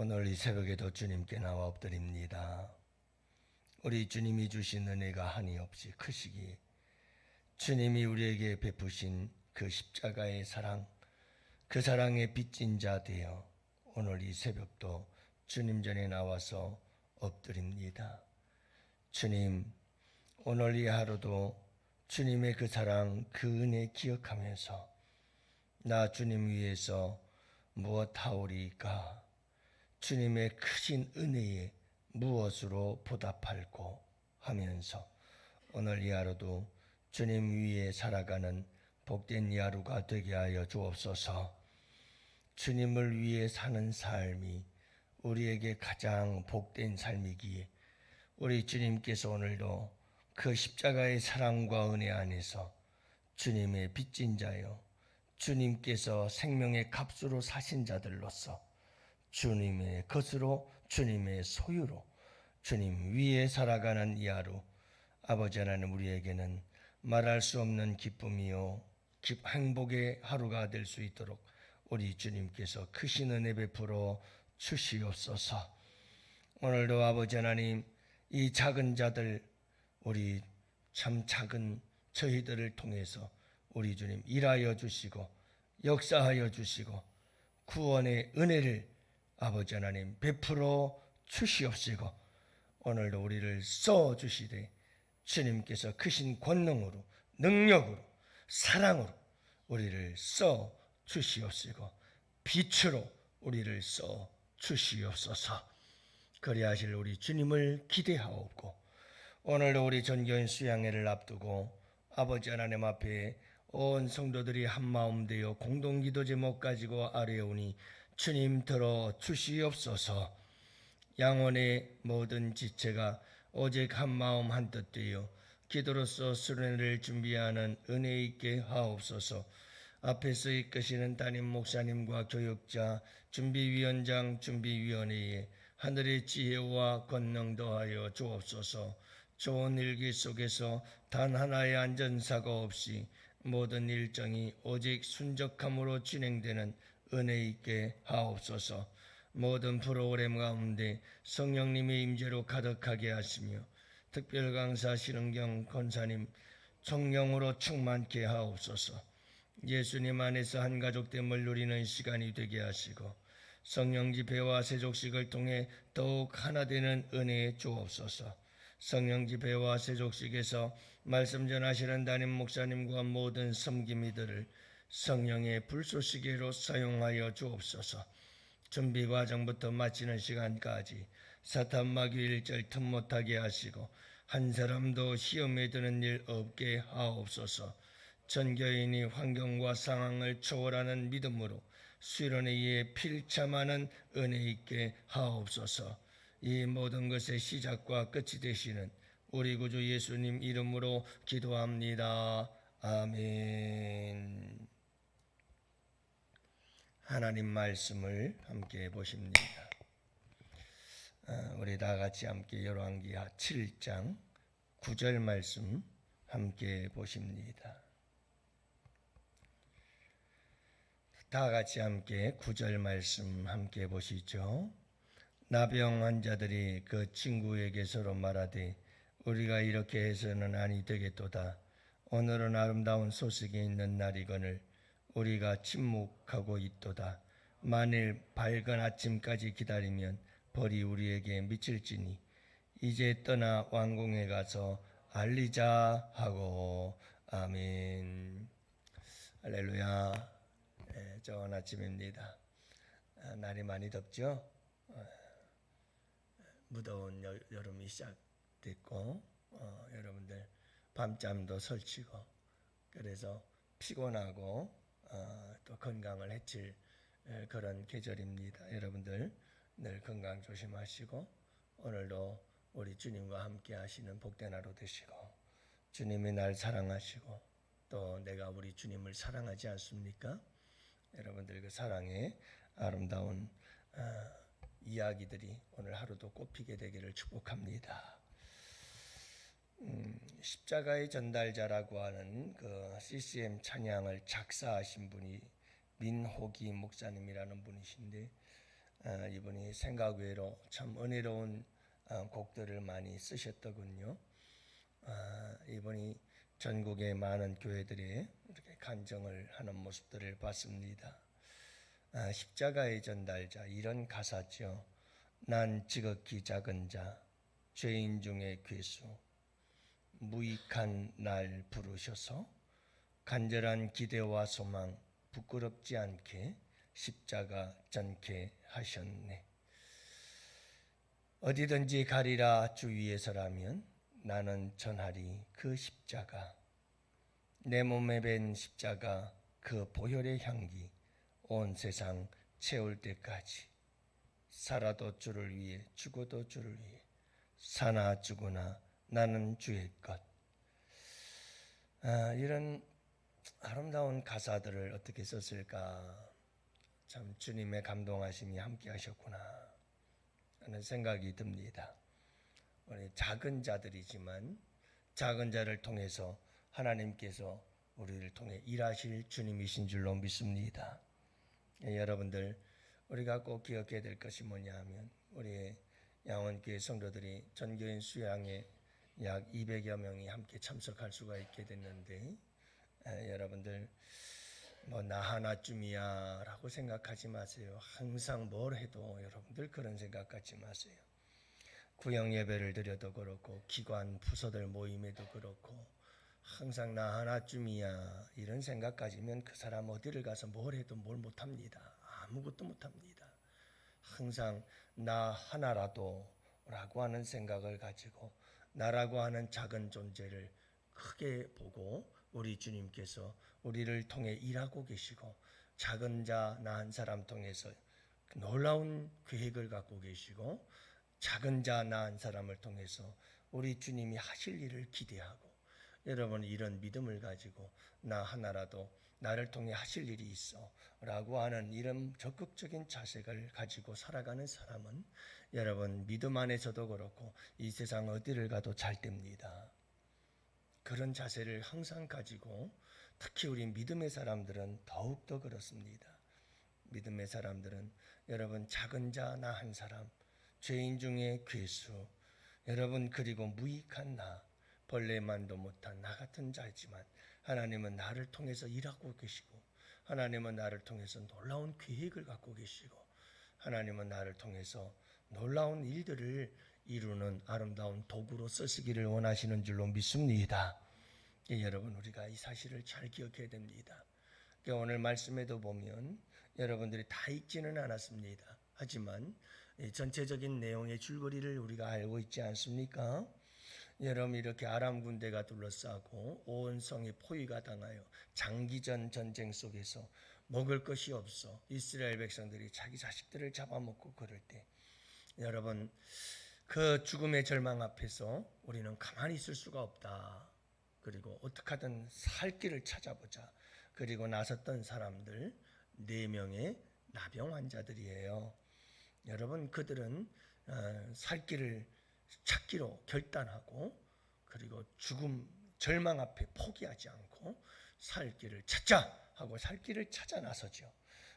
오늘 이 새벽에도 주님께 나와 엎드립니다. 우리 주님이 주신 은혜가 한이 없이 크시기에 주님이 우리에게 베푸신 그 십자가의 사랑, 그 사랑의 빚진 자 되어 오늘 이 새벽도 주님 전에 나와서 엎드립니다. 주님, 오늘 이 하루도 주님의 그 사랑, 그 은혜 기억하면서 나 주님 위해서 무엇 하오리까? 주님의 크신 은혜에 무엇으로 보답할고 하면서 오늘 이 하루도 주님 위에 살아가는 복된 이 하루가 되게 하여 주옵소서. 주님을 위해 사는 삶이 우리에게 가장 복된 삶이기에 우리 주님께서 오늘도 그 십자가의 사랑과 은혜 안에서 주님의 빚진 자요, 주님께서 생명의 값으로 사신 자들로서 주님의 것으로, 주님의 소유로 주님 위에 살아가는 이 하루, 아버지 하나님, 우리에게는 말할 수 없는 기쁨이요 행복의 하루가 될 수 있도록 우리 주님께서 크신 은혜 베풀어 주시옵소서. 오늘도 아버지 하나님, 이 작은 자들, 우리 참 작은 저희들을 통해서 우리 주님 일하여 주시고 역사하여 주시고 구원의 은혜를 아버지 하나님 베풀어 주시옵시고 오늘도 우리를 써주시되 주님께서 크신 권능으로, 능력으로, 사랑으로 우리를 써 주시옵시고 빛으로 우리를 써 주시옵소서. 그리하실 우리 주님을 기대하옵고 오늘도 우리 전교인 수양회를 앞두고 아버지 하나님 앞에 온 성도들이 한마음 되어 공동기도 제목 가지고 아뢰오니 주님 들어 주시옵소서. 양원의 모든 지체가 오직 한마음 한뜻 되어 기도로서 수련회를 준비하는 은혜 있게 하옵소서. 앞에서 이끄시는 담임 목사님과 교육자, 준비위원장, 준비위원회에 하늘의 지혜와 권능 더하여 주옵소서. 좋은 일기 속에서 단 하나의 안전사고 없이 모든 일정이 오직 순적함으로 진행되는 은혜 있게 하옵소서. 모든 프로그램 가운데 성령님의 임재로 가득하게 하시며 특별 강사 신은경 권사님 성령으로 충만케 하옵소서. 예수님 안에서 한 가족됨을 누리는 시간이 되게 하시고 성령 집회와 세족식을 통해 더욱 하나 되는 은혜 주옵소서. 성령 집회와 세족식에서 말씀 전하시는 담임 목사님과 모든 섬김이들을 성령의 불쏘시개로 사용하여 주옵소서. 준비 과정부터 마치는 시간까지 사탄 마귀 일절 틈 못하게 하시고 한 사람도 시험에 드는 일 없게 하옵소서. 전교인이 환경과 상황을 초월하는 믿음으로 수련에 의해 필참하는 은혜 있게 하옵소서. 이 모든 것의 시작과 끝이 되시는 우리 구주 예수님 이름으로 기도합니다. 아멘. 하나님 말씀을 함께 보십니다. 우리 다 같이 함께 열왕기하 7장 9절 말씀 함께 보십니다. 다 같이 함께 9절 말씀 함께 보시죠. 나병 환자들이 그 친구에게 서로 말하되 우리가 이렇게 해서는 아니 되겠도다. 오늘은 아름다운 소식이 있는 날이거늘 우리가 침묵하고 있도다. 만일 밝은 아침까지 기다리면 벌이 우리에게 미칠지니 이제 떠나 왕궁에 가서 알리자 하고. 아멘. 할렐루야. 좋은 아침입니다. 날이 많이 덥죠? 무더운 여름이 시작됐고 여러분들 밤잠도 설치고 그래서 피곤하고 또 건강을 해칠 그런 계절입니다. 여러분들 늘 건강 조심하시고 오늘도 우리 주님과 함께 하시는 복된 하루 되시고 주님이 날 사랑하시고 또 내가 우리 주님을 사랑하지 않습니까? 여러분들 그 사랑의 아름다운 이야기들이 오늘 하루도 꽃피게 되기를 축복합니다. 십자가의 전달자라고 하는 그 CCM 찬양을 작사하신 분이 민호기 목사님이라는 분이신데 이분이 생각 외로 참 은혜로운 곡들을 많이 쓰셨더군요. 이분이 전국의 많은 교회들이 이렇게 간증을 하는 모습들을 봤습니다. 십자가의 전달자 이런 가사죠. 난 지극히 작은 자, 죄인 중에 괴수, 무익한 날 부르셔서 간절한 기대와 소망 부끄럽지 않게 십자가 전케 하셨네. 어디든지 가리라 주 위에서라면 나는 전하리 그 십자가. 내 몸에 밴 십자가 그 보혈의 향기 온 세상 채울 때까지. 살아도 주를 위해 죽어도 주를 위해 사나 죽으나 나는 주의 것. 이런 아름다운 가사들을 어떻게 썼을까? 참 주님의 감동하심이 함께 하셨구나 하는 생각이 듭니다. 우리 작은 자들이지만 작은 자를 통해서 하나님께서 우리를 통해 일하실 주님이신 줄로 믿습니다. 여러분들 우리가 꼭 기억해야 될 것이 뭐냐 하면 우리 양원교회 성도들이 전교인 수양에 약 200여 명이 함께 참석할 수가 있게 됐는데 여러분들 뭐 나 하나쯤이야 라고 생각하지 마세요. 항상 뭘 해도 여러분들 그런 생각 갖지 마세요. 구역 예배를 드려도 그렇고 기관 부서들 모임에도 그렇고 항상 나 하나쯤이야 이런 생각 가지면 그 사람 어디를 가서 뭘 해도 뭘 못합니다. 아무것도 못합니다. 항상 나 하나라도 라고 하는 생각을 가지고 나라고 하는 작은 존재를 크게 보고 우리 주님께서 우리를 통해 일하고 계시고 작은 자 나 한 사람 통해서 놀라운 계획을 갖고 계시고 작은 자 나 한 사람을 통해서 우리 주님이 하실 일을 기대하고 여러분 이런 믿음을 가지고 나 하나라도 나를 통해 하실 일이 있어 라고 하는 이런 적극적인 자세를 가지고 살아가는 사람은 여러분 믿음 안에서도 그렇고 이 세상 어디를 가도 잘 됩니다. 그런 자세를 항상 가지고 특히 우리 믿음의 사람들은 더욱더 그렇습니다. 믿음의 사람들은 여러분 작은 자 나 한 사람, 죄인 중에 괴수, 여러분 그리고 무익한 나, 벌레만도 못한 나 같은 자이지만 하나님은 나를 통해서 일하고 계시고 하나님은 나를 통해서 놀라운 계획을 갖고 계시고 하나님은 나를 통해서 놀라운 일들을 이루는 아름다운 도구로 쓰시기를 원하시는 줄로 믿습니다. 여러분 우리가 이 사실을 잘 기억해야 됩니다. 오늘 말씀에도 보면 여러분들이 다 읽지는 않았습니다. 하지만 전체적인 내용의 줄거리를 우리가 알고 있지 않습니까? 여러분 이렇게 아람 군대가 둘러싸고 온 성이 포위가 당하여 장기전 전쟁 속에서 먹을 것이 없어 이스라엘 백성들이 자기 자식들을 잡아먹고 그럴 때 여러분 그 죽음의 절망 앞에서 우리는 가만히 있을 수가 없다. 그리고 어떻게 하든 살 길을 찾아보자. 그리고 나섰던 사람들 4명의 나병 환자들이에요. 여러분 그들은 살 길을 찾기로 결단하고 그리고 죽음 절망 앞에 포기하지 않고 살 길을 찾자 하고 살 길을 찾아 나서죠.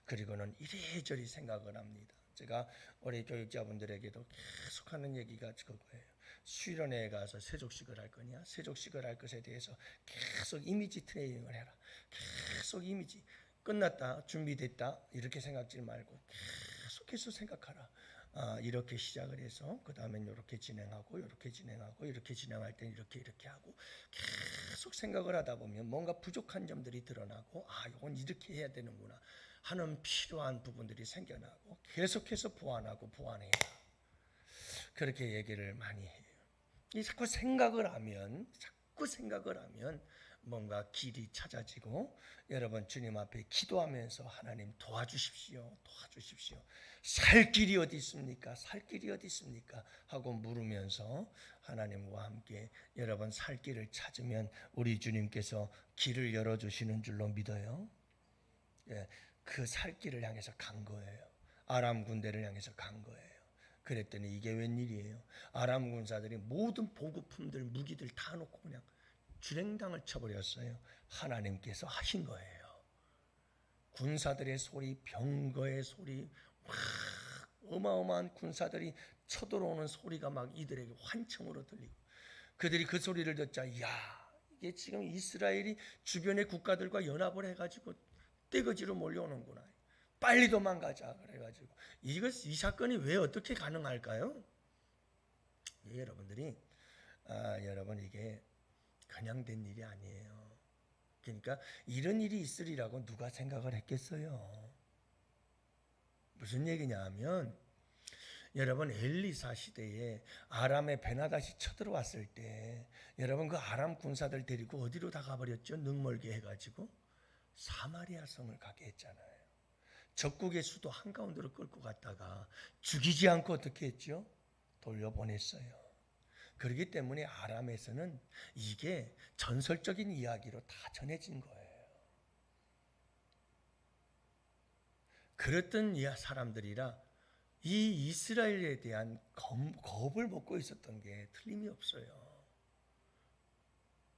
그리고는 이래저래 생각을 합니다. 제가 우리 교육자분들에게도 계속하는 얘기가 그거예요. 수련회에 가서 세족식을 할 거냐, 세족식을 할 것에 대해서 계속 이미지 트레이닝을 해라. 계속 이미지 끝났다, 준비됐다 이렇게 생각지 말고 계속해서 생각하라. 이렇게 시작을 해서 그 다음엔 이렇게 진행하고 이렇게 진행하고 이렇게 진행할 땐 이렇게 하고 계속 생각을 하다 보면 뭔가 부족한 점들이 드러나고 이건 이렇게 해야 되는구나 하는 필요한 부분들이 생겨나고 계속해서 보완해야 그렇게 얘기를 많이 해요. 자꾸 생각을 하면 뭔가 길이 찾아지고 여러분 주님 앞에 기도하면서 하나님 도와주십시오. 살 길이 어디 있습니까? 하고 물으면서 하나님과 함께 여러분 살 길을 찾으면 우리 주님께서 길을 열어주시는 줄로 믿어요. 그 살 길을 향해서 간 거예요. 아람 군대를 향해서 간 거예요. 그랬더니 이게 웬일이에요? 아람 군사들이 모든 보급품들 무기들 다 놓고 그냥 주랭당을 쳐버렸어요. 하나님께서 하신 거예요. 군사들의 소리, 병거의 소리, 막 어마어마한 군사들이 쳐들어오는 소리가 막 이들에게 환청으로 들리고, 그들이 그 소리를 듣자, 야, 이게 지금 이스라엘이 주변의 국가들과 연합을 해가지고 떼거지로 몰려오는구나. 빨리 도망가자. 그래가지고 이 사건이 왜 어떻게 가능할까요? 여러분들이 여러분, 이게 그냥 된 일이 아니에요. 그러니까 이런 일이 있으리라고 누가 생각을 했겠어요? 무슨 얘기냐 하면, 여러분, 엘리사 시대에 아람의 베나닷이 쳐들어왔을 때 여러분, 그 아람 군사들 데리고 어디로 다 가버렸죠? 눈멀게 해가지고 사마리아 성을 가게 했잖아요. 적국의 수도 한가운데로 끌고 갔다가 죽이지 않고 어떻게 했죠? 돌려보냈어요. 그렇기 때문에 아람에서는 이게 전설적인 이야기로 다 전해진 거예요. 그랬던 사람들이라 이 이스라엘에 대한 겁을 먹고 있었던 게 틀림이 없어요.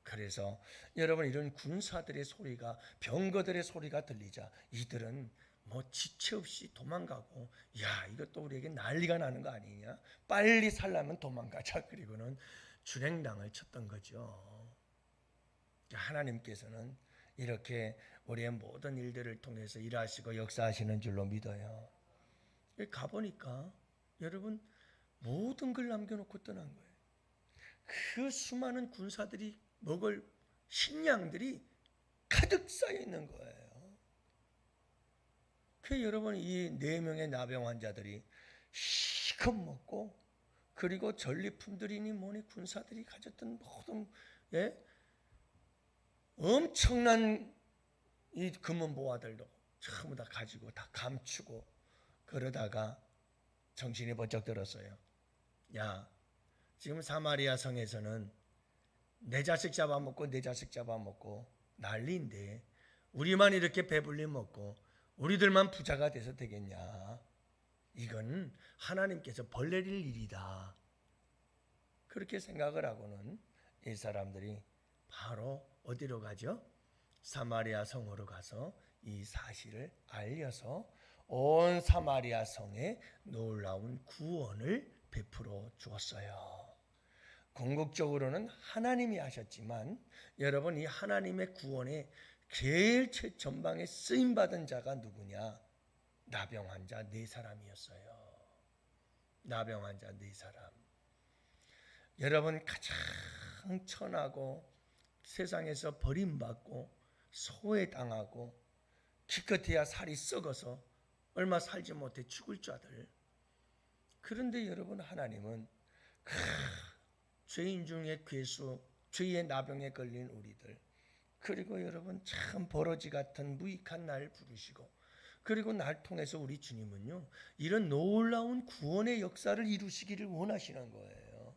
그래서 여러분, 이런 군사들의 소리가, 병거들의 소리가 들리자 이들은 뭐 지체 없이 도망가고, 야, 이것도 우리에게 난리가 나는 거 아니냐, 빨리 살려면 도망가자. 그리고는 준행당을 쳤던 거죠. 하나님께서는 이렇게 우리의 모든 일들을 통해서 일하시고 역사하시는 줄로 믿어요. 가보니까 여러분, 모든 걸 남겨놓고 떠난 거예요. 그 수많은 군사들이 먹을 식량들이 가득 쌓여 있는 거예요. 그 여러분, 이 4명의 나병 환자들이 실컷 먹고, 그리고 전리품들이니 뭐니 군사들이 가졌던 모든 엄청난 이 금은 보화들도 전부 다 가지고 다 감추고, 그러다가 정신이 번쩍 들었어요. 야, 지금 사마리아 성에서는 내 자식 잡아먹고 내 자식 잡아먹고 난리인데 우리만 이렇게 배불리 먹고 우리들만 부자가 돼서 되겠냐? 이건 하나님께서 벌 내릴 일이다. 그렇게 생각을 하고는 이 사람들이 바로 어디로 가죠? 사마리아 성으로 가서 이 사실을 알려서 온 사마리아 성에 놀라운 구원을 베풀어 주었어요. 궁극적으로는 하나님이 하셨지만 여러분, 이 하나님의 구원의 제일 최전방에 쓰임받은 자가 누구냐? 나병 환자 4사람이었어요. 나병 환자 4사람. 여러분, 가장 천하고 세상에서 버림받고 소외당하고 기껏해야 살이 썩어서 얼마 살지 못해 죽을 자들. 그런데 여러분, 하나님은 죄인 중에 괴수, 죄의 나병에 걸린 우리들, 그리고 여러분 참 버러지 같은 무익한 날 부르시고, 그리고 날 통해서 우리 주님은요, 이런 놀라운 구원의 역사를 이루시기를 원하시는 거예요.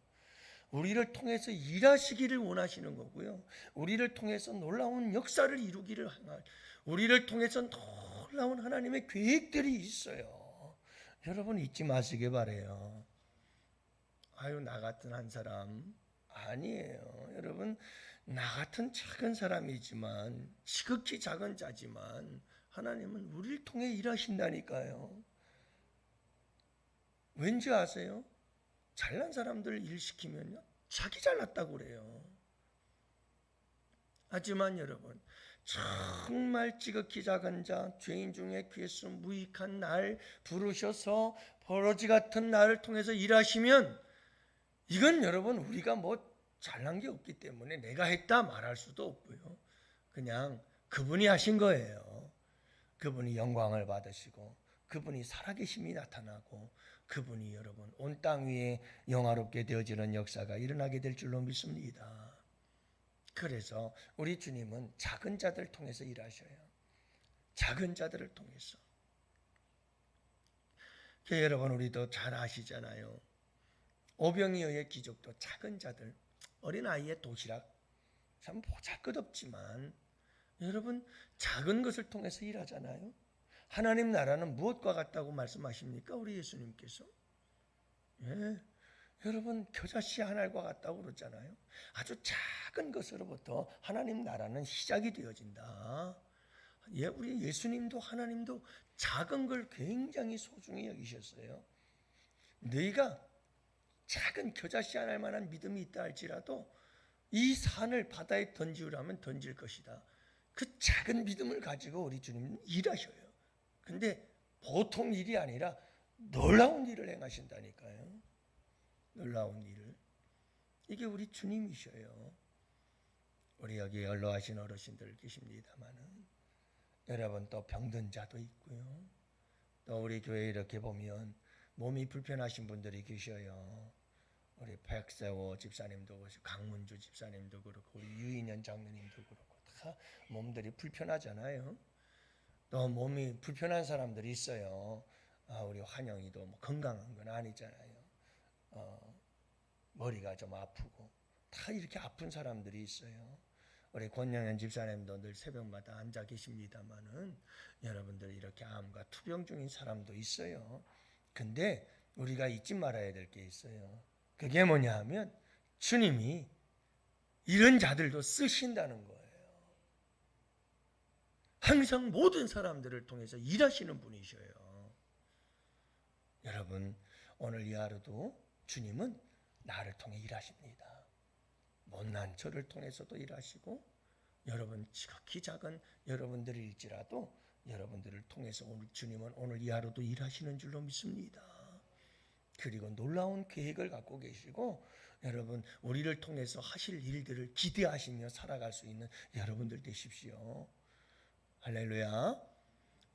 우리를 통해서 일하시기를 원하시는 거고요. 우리를 통해서 놀라운 역사를 이루기를 하나, 우리를 통해서 놀라운 하나님의 계획들이 있어요. 여러분, 잊지 마시기 바래요. 아유, 나 같은 한 사람 아니에요. 여러분, 나 같은 작은 사람이지만, 지극히 작은 자지만 하나님은 우리를 통해 일하신다니까요. 왠지 아세요? 잘난 사람들 일 시키면요, 자기 잘났다고 그래요. 하지만 여러분, 정말 지극히 작은 자, 죄인 중에 괴수, 무익한 날 부르셔서 버러지 같은 나를 통해서 일하시면, 이건 여러분, 우리가 뭐 잘난 게 없기 때문에 내가 했다 말할 수도 없고요. 그냥 그분이 하신 거예요. 그분이 영광을 받으시고, 그분이 살아계심이 나타나고, 그분이 여러분 온 땅 위에 영화롭게 되어지는 역사가 일어나게 될 줄로 믿습니다. 그래서 우리 주님은 작은 자들 통해서 일하셔요. 작은 자들을 통해서. 여러분, 우리도 잘 아시잖아요. 오병이어의 기적도 작은 자들, 어린아이의 도시락, 참 보잘것없지만 여러분, 작은 것을 통해서 일하잖아요. 하나님 나라는 무엇과 같다고 말씀하십니까? 우리 예수님께서. 여러분, 겨자씨 한 알과 같다고 그러잖아요. 아주 작은 것으로부터 하나님 나라는 시작이 되어진다. 우리 예수님도 하나님도 작은 걸 굉장히 소중히 여기셨어요. 너희가 작은 겨자씨 하나 할 만한 믿음이 있다 할지라도 이 산을 바다에 던지우라면 던질 것이다. 그 작은 믿음을 가지고 우리 주님은 일하셔요. 근데 보통 일이 아니라 놀라운 일을 행하신다니까요. 놀라운 일을. 이게 우리 주님이셔요. 우리 여기 연로하신 어르신들 계십니다마는 여러분 또 병든 자도 있고요. 또 우리 교회 이렇게 보면 몸이 불편하신 분들이 계셔요. 우리 백세호 집사님도 그렇고 강문주 집사님도 그렇고 우리 유인현 장로님도 그렇고 다 몸들이 불편하잖아요. 또 몸이 불편한 사람들이 있어요. 우리 환영이도 뭐 건강한 건 아니잖아요. 머리가 좀 아프고 다 이렇게 아픈 사람들이 있어요. 우리 권영현 집사님도 늘 새벽마다 앉아 계십니다마는 여러분들 이렇게 암과 투병 중인 사람도 있어요. 근데 우리가 잊지 말아야 될 게 있어요. 그게 뭐냐 하면 주님이 이런 자들도 쓰신다는 거예요. 항상 모든 사람들을 통해서 일하시는 분이셔요. 여러분 오늘 이 하루도 주님은 나를 통해 일하십니다. 못난 저를 통해서도 일하시고 여러분 지극히 작은 여러분들일지라도 여러분들을 통해서 오늘 주님은 오늘 이 하루도 일하시는 줄로 믿습니다. 그리고 놀라운 계획을 갖고 계시고 여러분 우리를 통해서 하실 일들을 기대하시며 살아갈 수 있는 여러분들 되십시오. 할렐루야.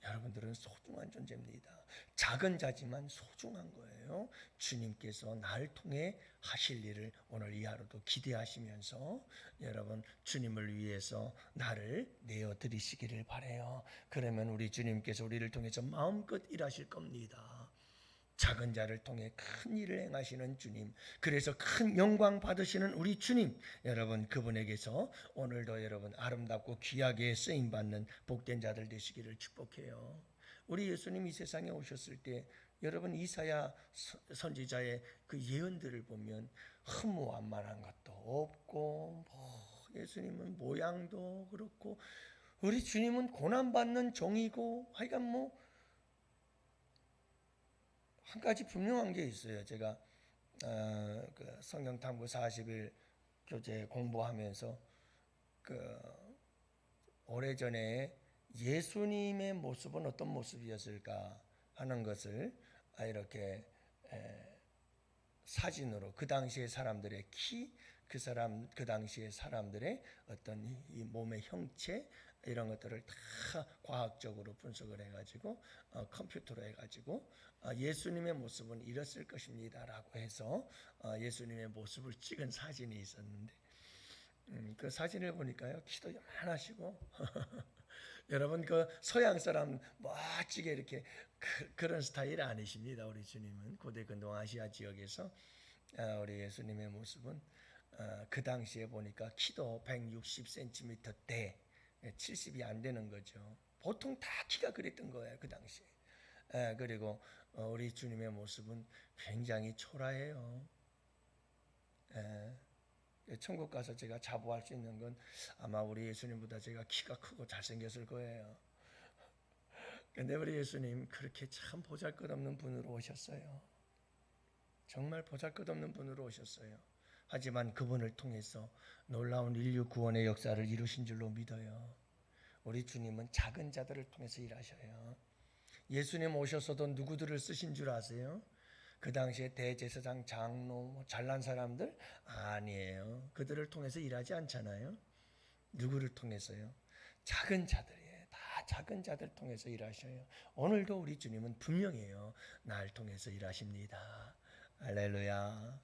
여러분들은 소중한 존재입니다. 작은 자지만 소중한 거예요. 주님께서 나를 통해 하실 일을 오늘 이 하루도 기대하시면서 여러분 주님을 위해서 나를 내어드리시기를 바라요. 그러면 우리 주님께서 우리를 통해서 마음껏 일하실 겁니다. 작은 자를 통해 큰 일을 행하시는 주님, 그래서 큰 영광 받으시는 우리 주님, 여러분 그분에게서 오늘도 여러분 아름답고 귀하게 쓰임받는 복된 자들 되시기를 축복해요. 우리 예수님 이 세상에 오셨을 때 여러분 이사야 선지자의 그 예언들을 보면 허무한만한 것도 없고 예수님은 모양도 그렇고 우리 주님은 고난받는 종이고 하여간 한 가지 분명한 게 있어요. 제가 그 성경탐구 40일 교재 공부하면서 오래전에 예수님의 모습은 어떤 모습이었을까 하는 것을 이렇게 사진으로 그 당시의 사람들의 키, 그 당시의 사람들의 어떤 이 몸의 형체 이런 것들을 다 과학적으로 분석을 해가지고 컴퓨터로 해가지고 예수님의 모습은 이랬을 것입니다라고 해서 예수님의 모습을 찍은 사진이 있었는데 그 사진을 보니까요 키도 요만하시고 여러분 그 서양 사람 멋지게 이렇게 그런 스타일 아니십니다. 우리 주님은 고대 근동아시아 지역에서 우리 예수님의 모습은 그 당시에 보니까 키도 160cm대 70이 안 되는 거죠. 보통 다 키가 그랬던 거예요 그 당시에. 그리고 우리 주님의 모습은 굉장히 초라해요. 천국 가서 제가 자부할 수 있는 건 아마 우리 예수님보다 제가 키가 크고 잘생겼을 거예요. 근데 우리 예수님 그렇게 참 보잘것없는 분으로 오셨어요. 정말 보잘것없는 분으로 오셨어요. 하지만 그분을 통해서 놀라운 인류 구원의 역사를 이루신 줄로 믿어요. 우리 주님은 작은 자들을 통해서 일하셔요. 예수님 오셔서도 누구들을 쓰신 줄 아세요? 그 당시에 대제사장, 장로, 잘난 사람들 아니에요. 그들을 통해서 일하지 않잖아요. 누구를 통해서요? 작은 자들이에요. 다 작은 자들 통해서 일하셔요. 오늘도 우리 주님은 분명해요. 날 통해서 일하십니다. 할렐루야.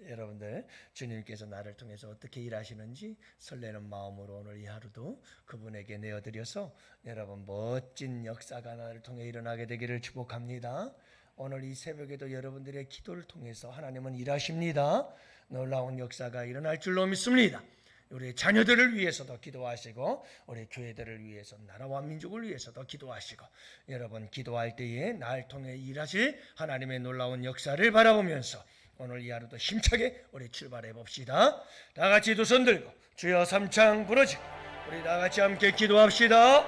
여러분들 주님께서 나를 통해서 어떻게 일하시는지 설레는 마음으로 오늘 이 하루도 그분에게 내어드려서 여러분 멋진 역사가 나를 통해 일어나게 되기를 축복합니다. 오늘 이 새벽에도 여러분들의 기도를 통해서 하나님은 일하십니다. 놀라운 역사가 일어날 줄로 믿습니다. 우리 자녀들을 위해서도 기도하시고 우리 교회들을 위해서 나라와 민족을 위해서도 기도하시고 여러분 기도할 때에 날 통해 일하실 하나님의 놀라운 역사를 바라보면서 오늘 이 하루도 힘차게 우리 출발해 봅시다. 다 같이 두 손 들고 주여 삼창 부르짖고 우리 다 같이 함께 기도합시다.